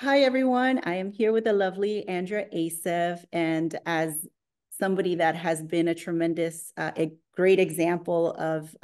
Hi, everyone. I am here with the lovely Andrea Asseff. And as somebody that has been a tremendous, a great example of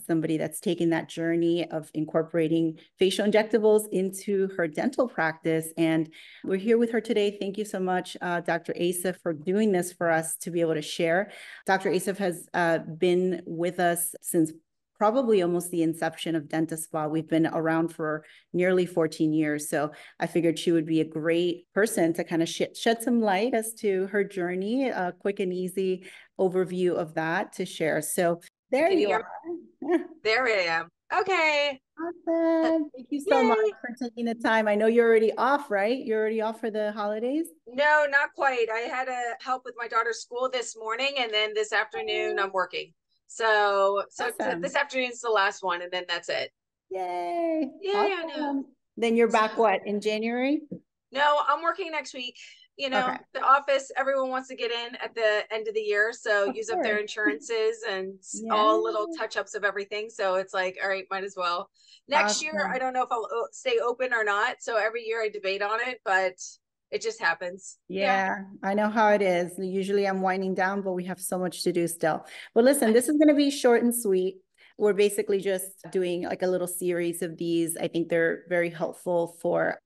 somebody that's taken that journey of incorporating facial injectables into her dental practice. And we're here with her today. Thank you so much, Dr. Asseff, for doing this for us to be able to share. Dr. Asseff has been with us since probably almost the inception of DentaSpa. We've been around for nearly 14 years. So I figured she would be a great person to kind of shed some light as to her journey, a quick and easy overview of that to share. So there Can you you hear are. me? There I am. Okay. Awesome. Thank you so much Yay. for taking the time. I know you're already off, right? You're already off for the holidays? No, not quite. I had to help with my daughter's school this morning, and then this afternoon I'm working. This Awesome. afternoon's the last one, and then that's it. Yay. Yeah, I know. Awesome. Then you're So back what, in January? no, I'm working next week. Okay. The office, everyone wants to get in at the end of the year, so Of use up their course. insurances and Yeah. all little touch-ups of everything. So it's like, all right, might as well. Next year, I Awesome. don't know if I'll stay open or not. So every year I debate on it, but it just happens. Yeah. Yeah, I know how it is. Usually I'm winding down, but we have so much to do still. But listen, this is going to be short and sweet. We're basically just doing like a little series of these. I think they're very helpful for,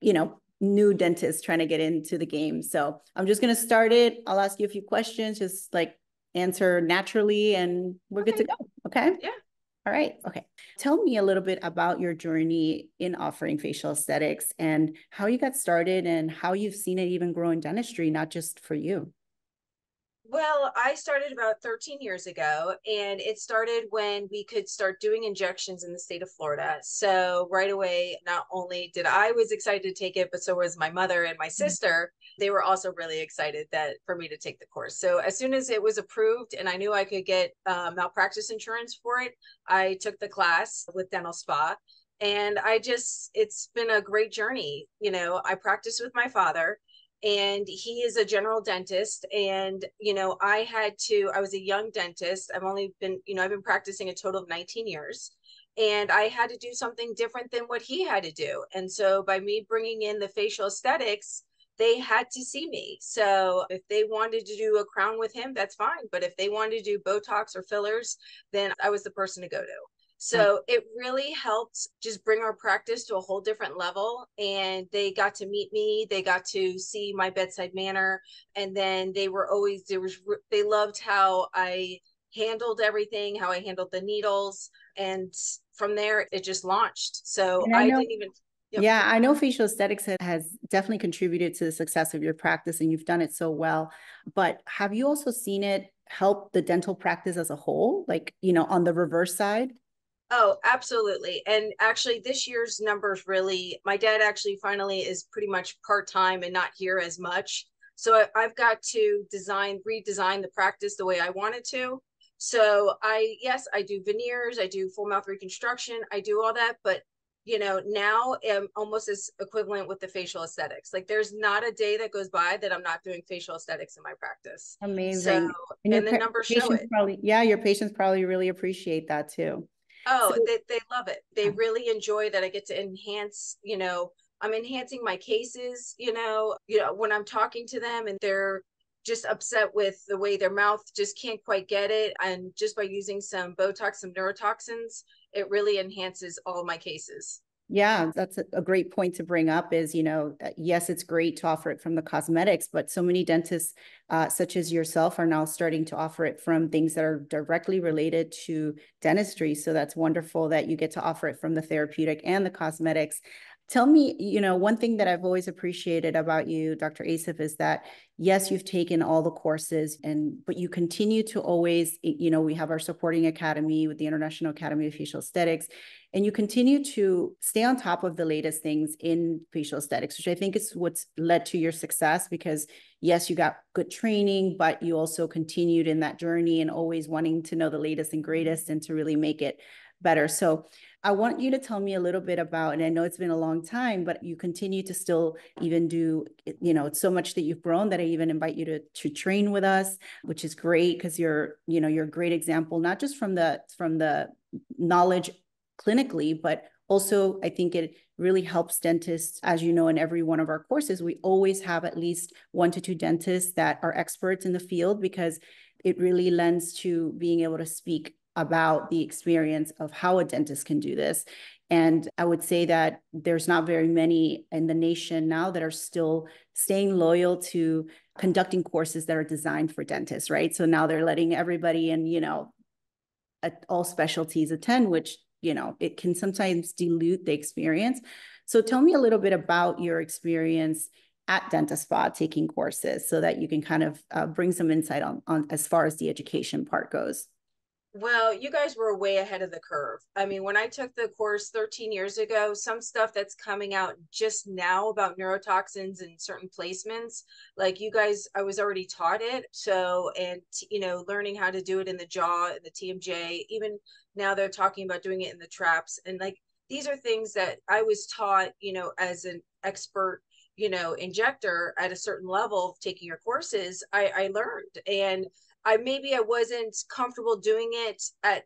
new dentists trying to get into the game. So I'm just going to start it. I'll ask you a few questions, just like answer naturally, and we're good to Okay. go. Okay. Yeah. All right. Okay. Tell me a little bit about your journey in offering facial aesthetics and how you got started and how you've seen it even grow in dentistry, not just for you. Well, I started about 13 years ago, and it started when we could start doing injections in the state of Florida. So right away, not only did I was excited to take it, but so was my mother and my sister. They were also really excited that for me to take the course. So as soon as it was approved and I knew I could get malpractice insurance for it, I took the class with DentaSpa. And it's been a great journey. I practiced with my father, and he is a general dentist. And I was a young dentist. I've been practicing a total of 19 years, and I had to do something different than what he had to do. And so by me bringing in the facial aesthetics, they had to see me. So if they wanted to do a crown with him, that's fine, but if they wanted to do Botox or fillers, then I was the person to go to. So it really helped just bring our practice to a whole different level. And they got to meet me, they got to see my bedside manner. And then they loved how I handled everything, how I handled the needles. And from there, it just launched. So And I I know, didn't even, yep. yeah, I know facial aesthetics has definitely contributed to the success of your practice and you've done it so well. But have you also seen it help the dental practice as a whole, like, on the reverse side? Oh, absolutely. And actually, this year's numbers really, my dad actually finally is pretty much part-time and not here as much. So I've got to redesign the practice the way I wanted to. So yes, I do veneers, I do full mouth reconstruction, I do all that, but now am almost as equivalent with the facial aesthetics. Like there's not a day that goes by that I'm not doing facial aesthetics in my practice. So, Amazing. And and the numbers show patients it. probably, yeah, your patients probably really appreciate that too. So, Oh, they love it. They really enjoy that I get to I'm enhancing my cases, when I'm talking to them and they're just upset with the way their mouth just can't quite get it. And just by using some Botox, some neurotoxins, it really enhances all my cases. yeah, that's a great point to bring up is, yes, it's great to offer it from the cosmetics, but so many dentists, such as yourself, are now starting to offer it from things that are directly related to dentistry. So that's wonderful that you get to offer it from the therapeutic and the cosmetics. Tell me, one thing that I've always appreciated about you, Dr. Asif, is that yes, you've taken all the courses but you continue to always, we have our supporting academy with the International Academy of Facial Aesthetics, and you continue to stay on top of the latest things in facial aesthetics, which I think is what's led to your success because yes, you got good training, but you also continued in that journey and always wanting to know the latest and greatest and to really make it better. So I want you to tell me a little bit about, and I know it's been a long time, but you continue to still even do, it's so much that you've grown that I even invite you to train with us, which is great because you're a great example, not just from the knowledge clinically, but also I think it really helps dentists. As you know, in every one of our courses, we always have at least 1 to 2 dentists that are experts in the field, because it really lends to being able to speak about the experience of how a dentist can do this. And I would say that there's not very many in the nation now that are still staying loyal to conducting courses that are designed for dentists, right? So now they're letting everybody in, all specialties attend, which, it can sometimes dilute the experience. So tell me a little bit about your experience at DentaSpa taking courses, so that you can kind of bring some insight on as far as the education part goes. Well, you guys were way ahead of the curve. I mean, when I took the course 13 years ago, some stuff that's coming out just now about neurotoxins and certain placements, like you guys, I was already taught it. So, and, learning how to do it in the jaw, the TMJ, even now they're talking about doing it in the traps. And like, these are things that I was taught, as an expert, injector at a certain level of taking your courses, I learned. And I wasn't comfortable doing it at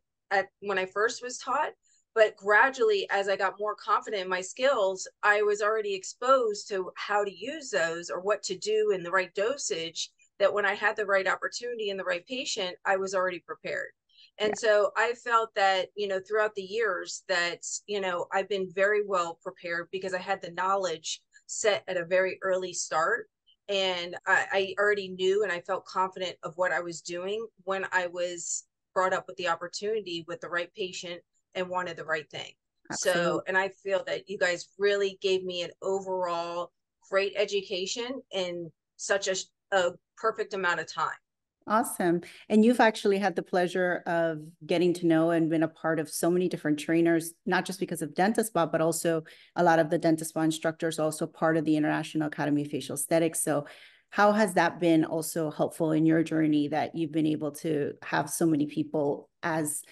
when I first was taught, but gradually as I got more confident in my skills, I was already exposed to how to use those or what to do in the right dosage, that when I had the right opportunity and the right patient, I was already prepared. Yeah, And so I felt that, throughout the years that, I've been very well prepared because I had the knowledge set at a very early start, and I already knew and I felt confident of what I was doing when I was brought up with the opportunity with the right patient and wanted the right thing. So, absolutely. and I feel that you guys really gave me an overall great education in such a perfect amount of time. Awesome. And you've actually had the pleasure of getting to know and been a part of so many different trainers, not just because of DentaSpa, but also a lot of the DentaSpa instructors, also part of the International Academy of Facial Aesthetics. So how has that been also helpful in your journey, that you've been able to have so many people as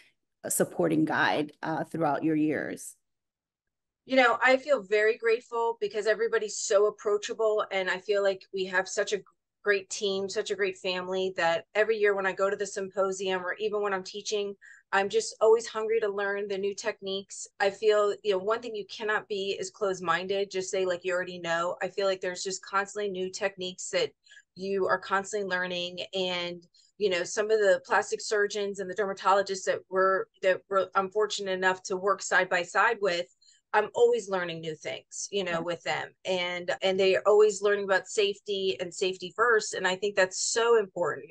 a supporting guide throughout your years? I feel very grateful because everybody's so approachable. And I feel like we have such a great team, such a great family, that every year when I go to the symposium or even when I'm teaching, I'm just always hungry to learn the new techniques. I feel, one thing you cannot be is closed minded, just say like you already know. I feel like there's just constantly new techniques that you are constantly learning. And some of the plastic surgeons and the dermatologists that were I'm fortunate enough to work side by side with, I'm always learning new things, Yeah, with them, and they are always learning about safety and safety first. And I think that's so important,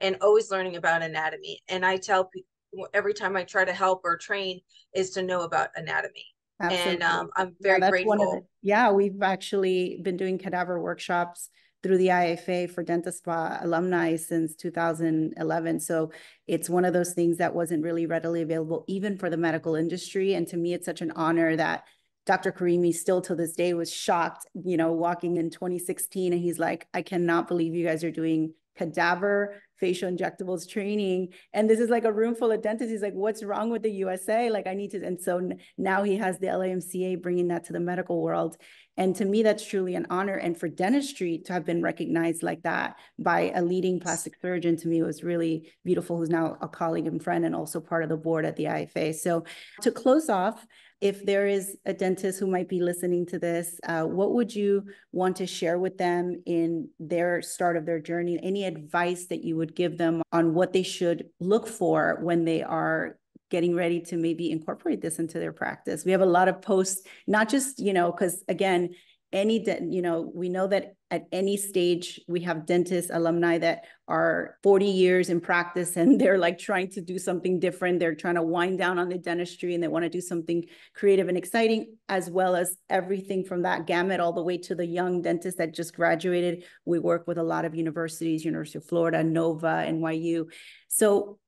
and always learning about anatomy. And I tell people every time I try to help or train is to know about anatomy. And absolutely. I'm Yeah, very that's one of the, grateful. yeah, we've actually been doing cadaver workshops through the IFA for DentaSpa alumni since 2011. So it's one of those things that wasn't really readily available, even for the medical industry. And to me, it's such an honor that Dr. Karimi still to this day was shocked, walking in 2016. And he's like, I cannot believe you guys are doing cadaver facial injectables training, and this is like a room full of dentists. He's like, what's wrong with the USA? Like, I need to. And so now he has the LAMCA bringing that to the medical world. And to me, that's truly an honor. And for dentistry to have been recognized like that by a leading plastic surgeon, to me, was really beautiful, who's now a colleague and friend and also part of the board at the IFA. So to close off, if there is a dentist who might be listening to this, what would you want to share with them in their start of their journey? Any advice that you would give them on what they should look for when they are getting ready to maybe incorporate this into their practice? We have a lot of posts, not just, because again, we know that at any stage we have dentist alumni that are 40 years in practice, and they're like trying to do something different. They're trying to wind down on the dentistry and they want to do something creative and exciting, as well as everything from that gamut all the way to the young dentist that just graduated. We work with a lot of universities, University of Florida, Nova, NYU. So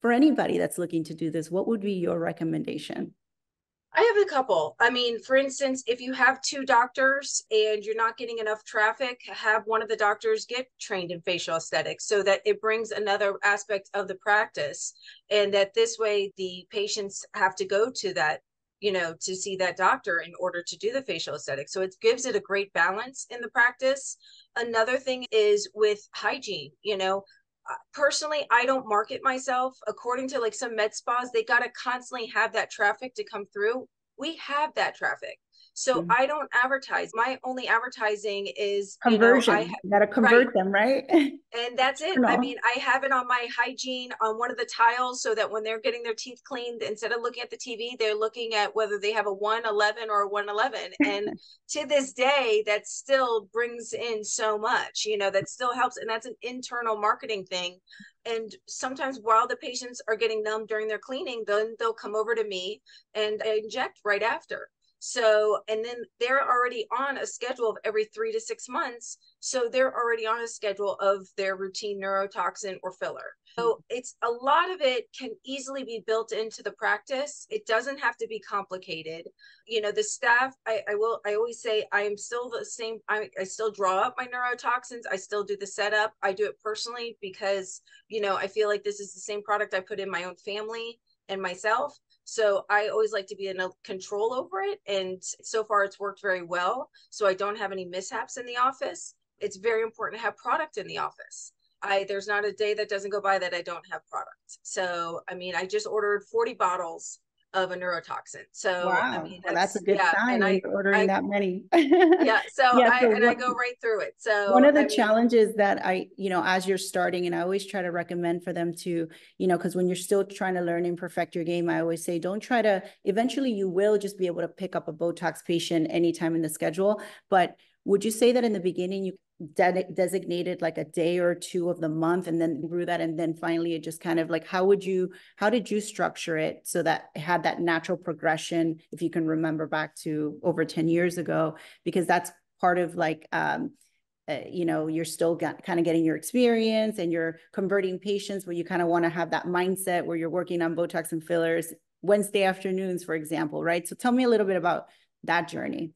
for anybody that's looking to do this, what would be your recommendation? I have a couple. I mean, for instance, if you have two doctors and you're not getting enough traffic, have one of the doctors get trained in facial aesthetics so that it brings another aspect of the practice. And that this way the patients have to go to that, to see that doctor in order to do the facial aesthetics. So it gives it a great balance in the practice. Another thing is with hygiene, personally, I don't market myself. According to like some med spas, they got to constantly have that traffic to come through. We have that traffic. So I don't advertise. My only advertising is, Conversion. You got to right. convert them, right? And that's it. I mean, I have it on my hygiene on one of the tiles so that when they're getting their teeth cleaned, instead of looking at the TV, they're looking at whether they have a 111 or a 111. And to this day, that still brings in so much, that still helps. And that's an internal marketing thing. And sometimes while the patients are getting numb during their cleaning, then they'll come over to me and inject right after. So, and then they're already on a schedule of every 3 to 6 months. So they're already on a schedule of their routine neurotoxin or filler. So it's a lot of it can easily be built into the practice. It doesn't have to be complicated. The staff, I always say I am still the same. I still draw up my neurotoxins. I still do the setup. I do it personally because, I feel like this is the same product I put in my own family and myself. So I always like to be in a control over it. And so far it's worked very well. So I don't have any mishaps in the office. It's very important to have product in the office. There's not a day that doesn't go by that I don't have product. So, I mean, I just ordered 40 bottles of a neurotoxin. So, I Wow. mean, Well, that's a good yeah. sign And when you're ordering I, that many. yeah. So Yeah. I go right through it. One So, of the I mean, challenges that as you're starting, and I always try to recommend for them to, because when you're still trying to learn and perfect your game, I always say, don't try to, eventually you will just be able to pick up a Botox patient anytime in the schedule. But would you say that in the beginning, you designated like a day or two of the month and then through that, and then finally it just kind of like, how did you structure it so that it had that natural progression, if you can remember back to over 10 years ago, because that's part of like, you're still kind of getting your experience and you're converting patients where you kind of want to have that mindset where you're working on Botox and fillers Wednesday afternoons, for example, right? So tell me a little bit about that journey.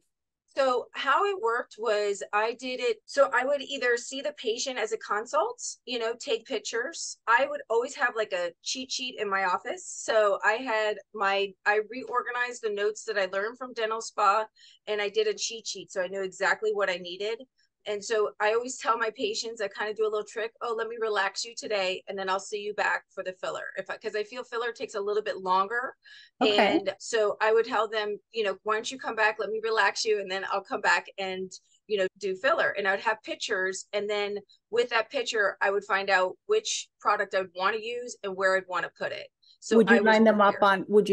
So how it worked was I did it. So I would either see the patient as a consult, take pictures. I would always have like a cheat sheet in my office. So I reorganized the notes that I learned from DentaSpa and I did a cheat sheet. So I knew exactly what I needed. And so I always tell my patients, I kind of do a little trick. Oh, let me relax you today. And then I'll see you back for the filler. Because I feel filler takes a little bit longer. Okay. And so I would tell them, why don't you come back? Let me relax you. And then I'll come back and, do filler. And I would have pictures. And then with that picture, I would find out which product I would want to use and where I'd want to put it. So would you I was line them prepared. up on,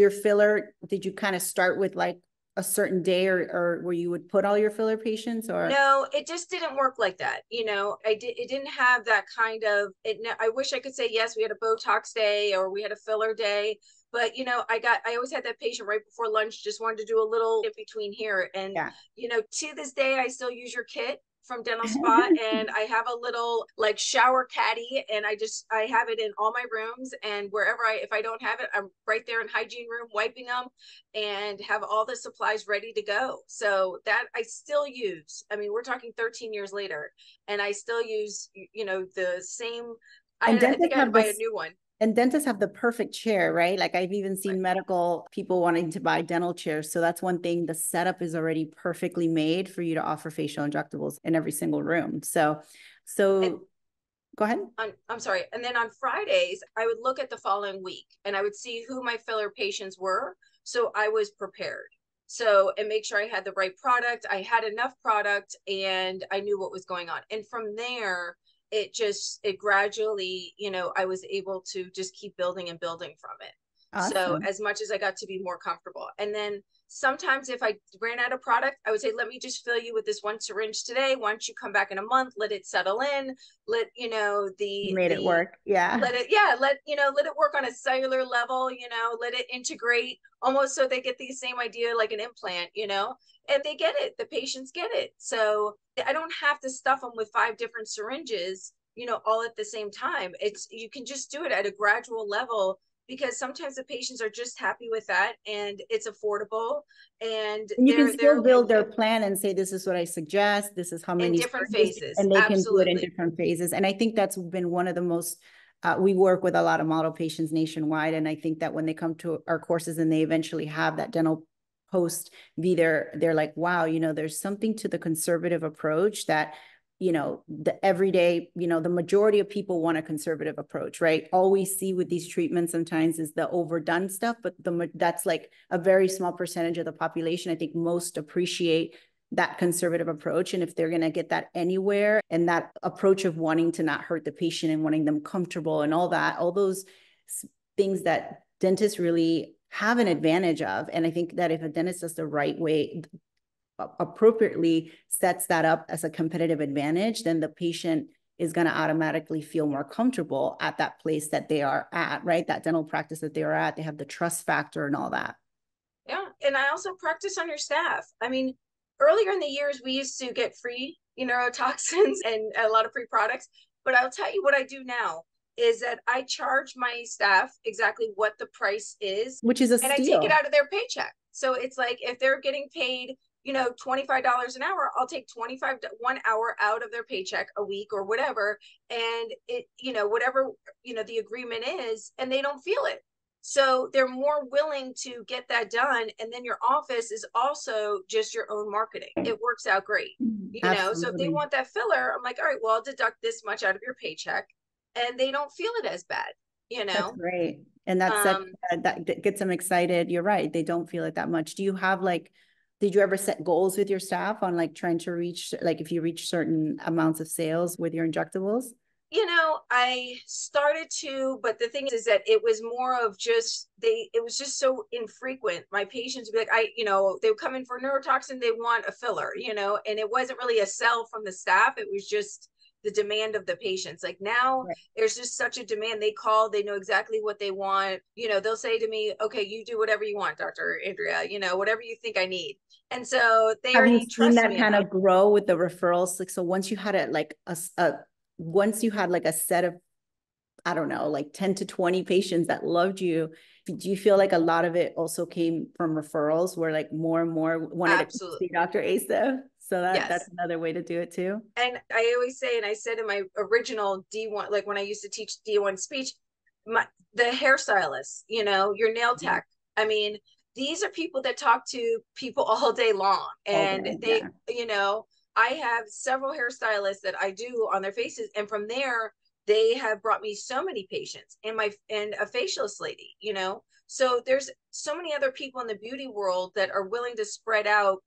did you kind of start with like a certain day or where you would put all your filler patients or? No, it just didn't work like that. It didn't have that kind of it. I wish I could say, yes, we had a Botox day or we had a filler day, but I always had that patient right before lunch, just wanted to do a little in between here. And, Yeah. To this day, I still use your kit from DentaSpa and I have a little like shower caddy and I have it in all my rooms and wherever if I don't have it, I'm right there in hygiene room wiping them and have all the supplies ready to go. So that I still use. I mean, we're talking 13 years later and I still use, the same. And I think dentists I had to have buy a this, new one. and dentists have the perfect chair, right? Like I've even seen Right. medical people wanting to buy dental chairs. So that's one thing. The setup is already perfectly made for you to offer facial injectables in every single room. So And go ahead. I'm sorry. And then on Fridays, I would look at the following week and I would see who my filler patients were. So I was prepared. So, and make sure I had the right product. I had enough product and I knew what was going on. And from there, it gradually, I was able to just keep building and building from it. So Awesome. as much as I got to be more comfortable. And then sometimes if I ran out of product, I would say, let me just fill you with this one syringe today. Why don't you come back in a month, let it settle in, let, You made it work. Yeah. let it, yeah, let it work on a cellular level, let it integrate almost so they get the same idea like an implant, and they get it. The patients get it. So I don't have to stuff them with 5 different syringes, all at the same time. You can just do it at a gradual level because sometimes the patients are just happy with that and it's affordable and And you can they're still okay build with their it plan and say, this is what I suggest. This is how in many different syringes, phases. and they can do it in Absolutely. different phases. And I think that's been one of the most, we work with a lot of model patients nationwide. And I think that when they come to our courses and they eventually have that dental post be there, they're like, wow, there's something to the conservative approach that the everyday, the majority of people want a conservative approach, right? All we see with these treatments sometimes is the overdone stuff, but that's like a very small percentage of the population. I think most appreciate that conservative approach. And if they're going to get that anywhere, and that approach of wanting to not hurt the patient and wanting them comfortable and all that, all those things that dentists really have an advantage of. And I think that if a dentist does the right way, appropriately sets that up as a competitive advantage, then the patient is going to automatically feel more comfortable at that place that they are at, right? That dental practice that they are at. They have the trust factor and all that. Yeah. And I also practice on your staff. I mean, earlier in the years, we used to get free, toxins and a lot of free products. But I'll tell you what I do now is that I charge my staff exactly what the price is, which is a and steal. I take it out of their paycheck. So it's like if they're getting paid, $25 an hour, I'll take 1 hour out of their paycheck a week or whatever. And it, whatever, the agreement is, and they don't feel it. So they're more willing to get that done. And then your office is also just your own marketing. It works out great. So if they want that filler, I'm like, all right, well, I'll deduct this much out of your paycheck, and they don't feel it as bad. That's great. And that gets them excited. You're right. They don't feel it that much. Do you have did you ever set goals with your staff on trying to reach, if you reach certain amounts of sales with your injectables? I started to, but the thing is that it was more of just, it was just so infrequent. My patients would be like, they would come in for neurotoxin, they want a filler, and it wasn't really a sell from the staff. It was just the demand of the patients. Like now, right, there's just such a demand. They call, they know exactly what they want. They'll say to me, okay, you do whatever you want, Dr. Andrea, whatever you think I need. And so they already trust me. Have you seen that kind of grow with the referrals? So once you had once you had a set of, I don't know, 10 to 20 patients that loved you, do you feel like a lot of it also came from referrals where more and more wanted to see Dr. Asseff? So that's another way to do it too. And I always say, and I said in my original D1, when I used to teach D1 speech, the hairstylist, your nail tech. I mean, these are people that talk to people all day long. And I have several hairstylists that I do on their faces. And from there, they have brought me so many patients, and a facialist lady, So there's so many other people in the beauty world that are willing to spread out,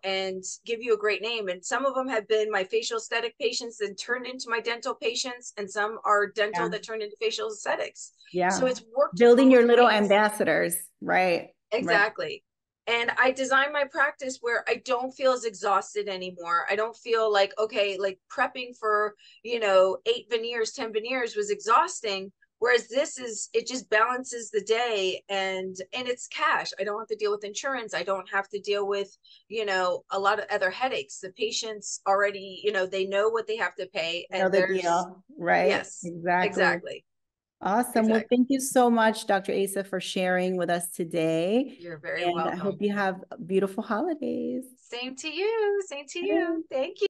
and give you a great name. And some of them have been my facial aesthetic patients that turned into my dental patients, and some are dental that turned into facial aesthetics. Yeah. So it's worked. Building your little ambassadors, right? Exactly. Right. And I designed my practice where I don't feel as exhausted anymore. I don't feel like, okay, prepping for, 8 veneers, 10 veneers was exhausting. Whereas it just balances the day, and it's cash. I don't have to deal with insurance. I don't have to deal with, a lot of other headaches. The patients already, they know what they have to pay. And the deal, right? Yes, exactly. Awesome. Exactly. Well, thank you so much, Dr. Asseff, for sharing with us today. You're very welcome. I hope you have beautiful holidays. Same to you. Same to you. Thank you.